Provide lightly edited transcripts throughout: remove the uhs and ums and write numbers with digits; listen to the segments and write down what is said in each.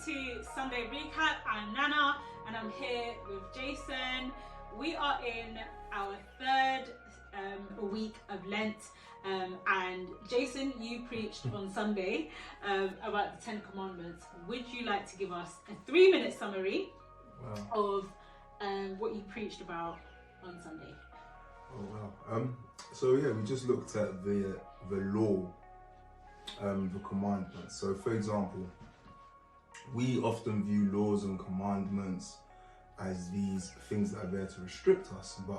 to Sunday Recap. I'm Nana and I'm here with Jason. We are in our third week of Lent, and Jason, you preached on Sunday about the 10 Commandments. Would you like to give us a 3-minute summary of what you preached about on Sunday? Oh wow. So yeah, we just looked at the law, the commandments. So for example, we often view laws and commandments as these things that are there to restrict us, but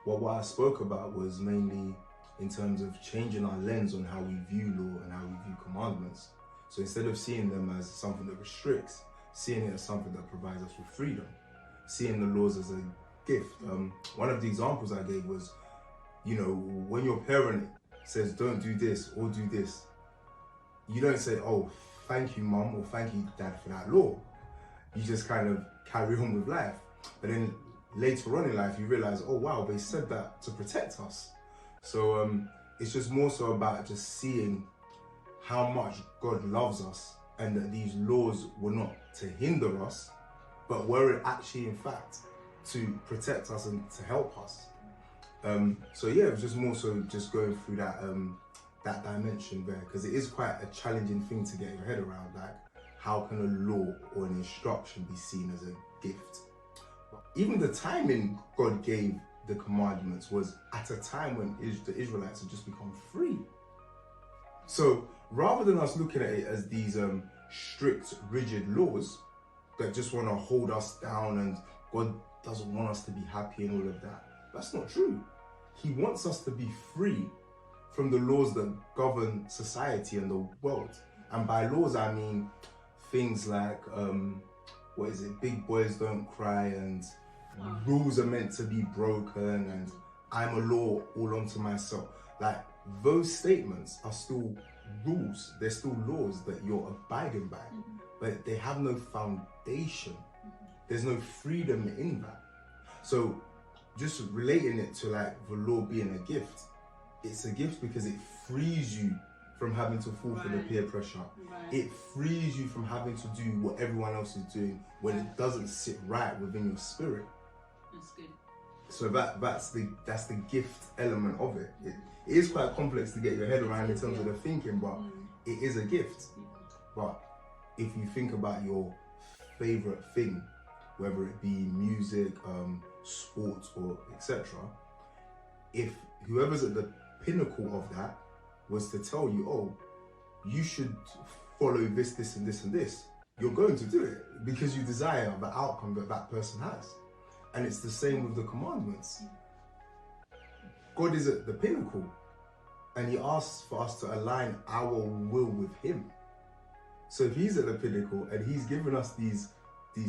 what I spoke about was mainly in terms of changing our lens on how we view law and how we view commandments. So instead of seeing them as something that restricts, seeing it as something that provides us with freedom, seeing the laws as a gift. One of the examples I gave was, you know, when your parent says don't do this or do this, you don't say, oh, thank you mum or thank you dad for that law. You just kind of carry on with life. But then later on in life you realize, oh wow, they said that to protect us. So it's just more so about just seeing how much God loves us, and that these laws were not to hinder us, but were actually in fact to protect us and to help us. So yeah, it was just more so just going through that that dimension there, because it is quite a challenging thing to get your head around. Like, how can a law or an instruction be seen as a gift? Even the timing God gave the commandments was at a time when the Israelites had just become free. So rather than us looking at it as these strict, rigid laws that just want to hold us down and God doesn't want us to be happy and all of that, that's not true. He wants us to be free from the laws that govern society and the world. And by laws, I mean things like, big boys don't cry, and rules are meant to be broken, and I'm a law all unto myself. Like, those statements are still rules, they're still laws that you're abiding by, but they have no foundation. There's no freedom in that. So just relating it to like the law being a gift, it's a gift because it frees you from having to fall for the peer pressure. It frees you from having to do what everyone else is doing when it doesn't sit right within your spirit. That's good. So that's the gift element of it. It is quite complex to get your head around in terms of the thinking, but it is a gift. But if you think about your favorite thing, whether it be music, sports, or etc., if whoever's at the pinnacle of that was to tell you, oh, you should follow this, this, and this, and this, you're going to do it because you desire the outcome that that person has. And it's the same with the commandments. God is at the pinnacle, and he asks for us to align our will with him. So if he's at the pinnacle and he's given us these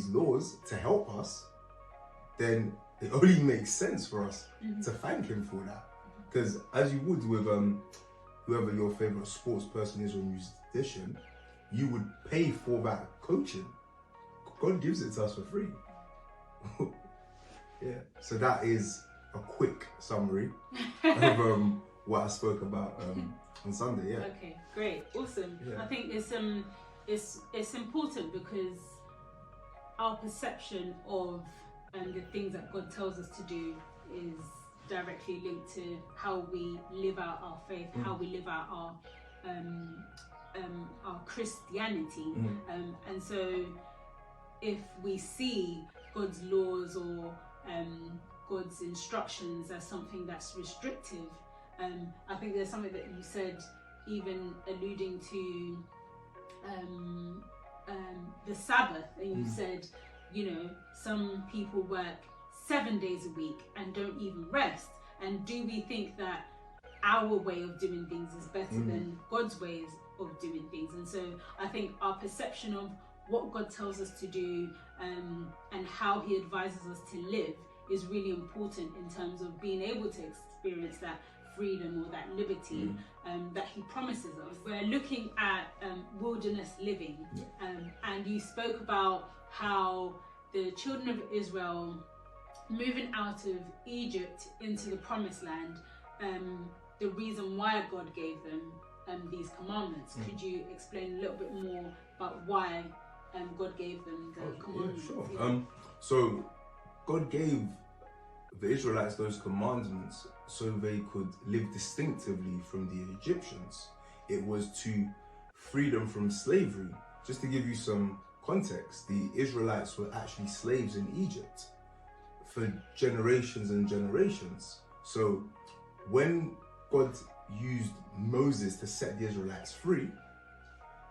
laws to help us, then it only makes sense for us to thank him for that. Because as you would with whoever your favorite sports person is or musician, you would pay for that coaching. God gives it to us for free. Yeah, so that is a quick summary of what I spoke about on Sunday. Yeah. Okay, great, awesome. Yeah. I think it's important because our perception of the things that God tells us to do is directly linked to how we live out our faith, how we live out our Christianity, and so if we see God's laws or God's instructions as something that's restrictive, I think there's something that you said, even alluding to the Sabbath, and you said, you know, some people work 7 days a week and don't even rest. And do we think that our way of doing things is better than God's ways of doing things? And so I think our perception of what God tells us to do and how he advises us to live is really important in terms of being able to experience that freedom or that liberty that he promises us. We're looking at wilderness living, and you spoke about how the children of Israel moving out of Egypt into the promised land, the reason why God gave them these commandments. Could you explain a little bit more about why God gave them the commandments. Yeah, sure. So God gave the Israelites those commandments so they could live distinctively from the Egyptians. It was to free them from slavery. Just to give you some context, the Israelites were actually slaves in Egypt for generations and generations. So when God used Moses to set the Israelites free,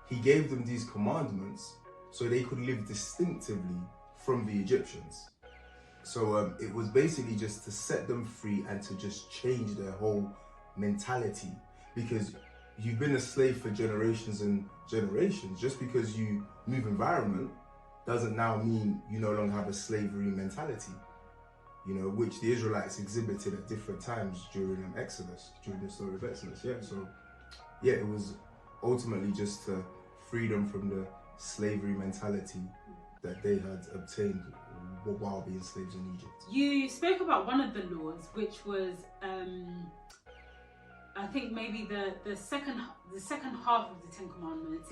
he gave them these commandments so they could live distinctively from the Egyptians. So it was basically just to set them free and to just change their whole mentality, because you've been a slave for generations and generations. Just because you move environment doesn't now mean you no longer have a slavery mentality, which the Israelites exhibited at different times during Exodus, during the story of Exodus. It was ultimately just to free them from the slavery mentality that they had obtained while being slaves in Egypt. You spoke about one of the laws, which was I think maybe the second half of the Ten Commandments,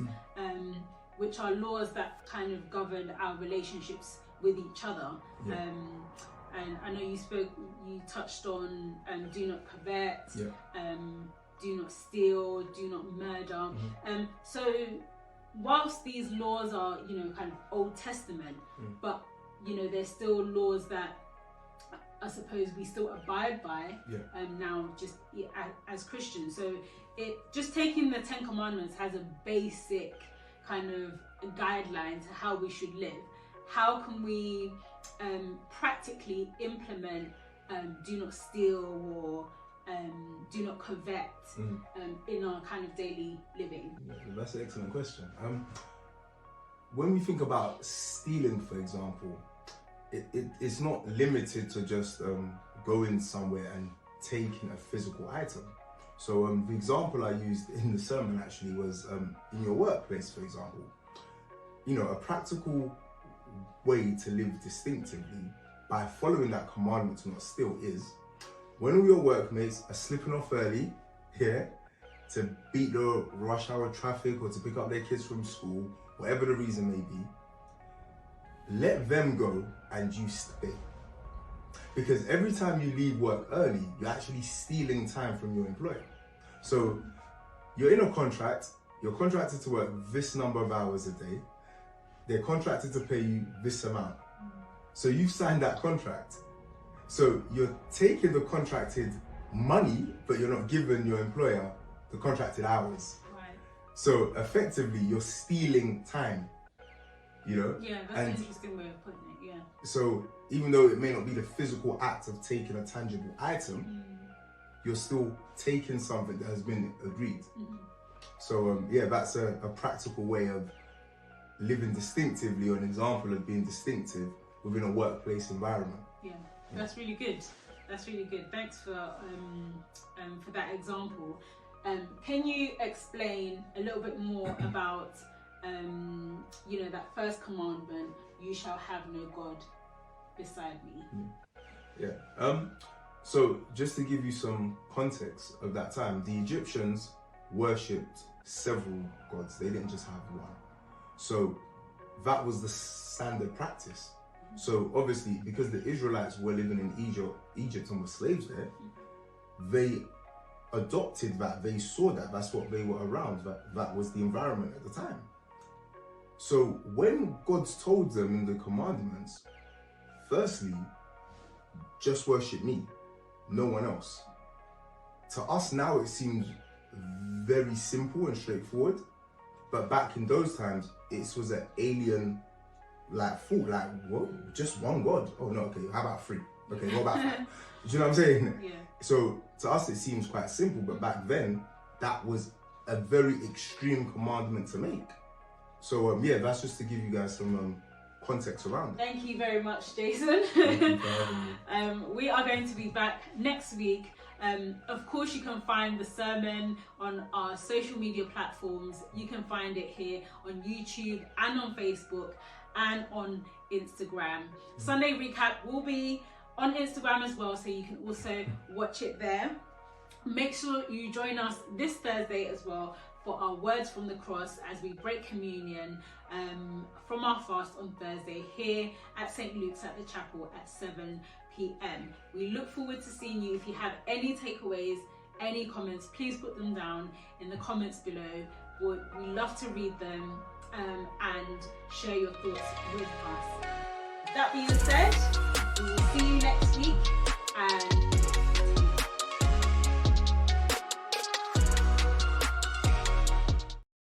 which are laws that kind of govern our relationships with each other. Yeah. And I know you touched on do not covet, do not steal, do not murder. So whilst these laws are, kind of Old Testament, but there's still laws that I suppose we still abide by now, just as Christians. So just taking the Ten Commandments has a basic kind of guideline to how we should live. How can we practically implement do not steal or do not covet in our kind of daily living? That's an excellent question. When we think about stealing, for example, it's not limited to just going somewhere and taking a physical item. So the example I used in the sermon actually was in your workplace, for example. A practical way to live distinctively by following that commandment to not steal is, when all your workmates are slipping off early here to beat the rush hour traffic or to pick up their kids from school, whatever the reason may be, let them go and you stay. Because every time you leave work early, you're actually stealing time from your employer. So you're in a contract, you're contracted to work this number of hours a day, they're contracted to pay you this amount. So you've signed that contract. So you're taking the contracted money, but you're not giving your employer the contracted hours. Right. So effectively, you're stealing time. Yeah, that's an interesting way of putting it. Yeah. So even though it may not be the physical act of taking a tangible item, you're still taking something that has been agreed. So that's a practical way of living distinctively, or an example of being distinctive within a workplace environment. Yeah, that's really good. That's really good. Thanks for that example. Can you explain a little bit more about that first commandment, you shall have no God beside me? So just to give you some context of that time, the Egyptians worshipped several gods. They didn't just have one. So that was the standard practice. So obviously, because the Israelites were living in Egypt and were slaves there, they adopted that. They saw that. That's what they were around. That was the environment at the time. So when God told them in the commandments, firstly, just worship me, no one else. To us now, it seems very simple and straightforward. But back in those times, it was an alien thought, what? Just one God? Oh no, okay, how about three? Okay, what about five? Do you know what I'm saying? Yeah. So to us it seems quite simple, but back then that was a very extreme commandment to make. So that's just to give you guys some context around it. Thank you very much, Jason. We are going to be back next week. Of course, you can find the sermon on our social media platforms. You can find it here on YouTube and on Facebook and on Instagram. Sunday Recap will be on Instagram as well, so you can also watch it there. Make sure you join us this Thursday as well for our words from the cross as we break communion from our fast on Thursday here at St. Luke's at the chapel at 7 p.m. We look forward to seeing you. If you have any takeaways, any comments, please put them down in the comments below. We love to read them and share your thoughts with us. That being said,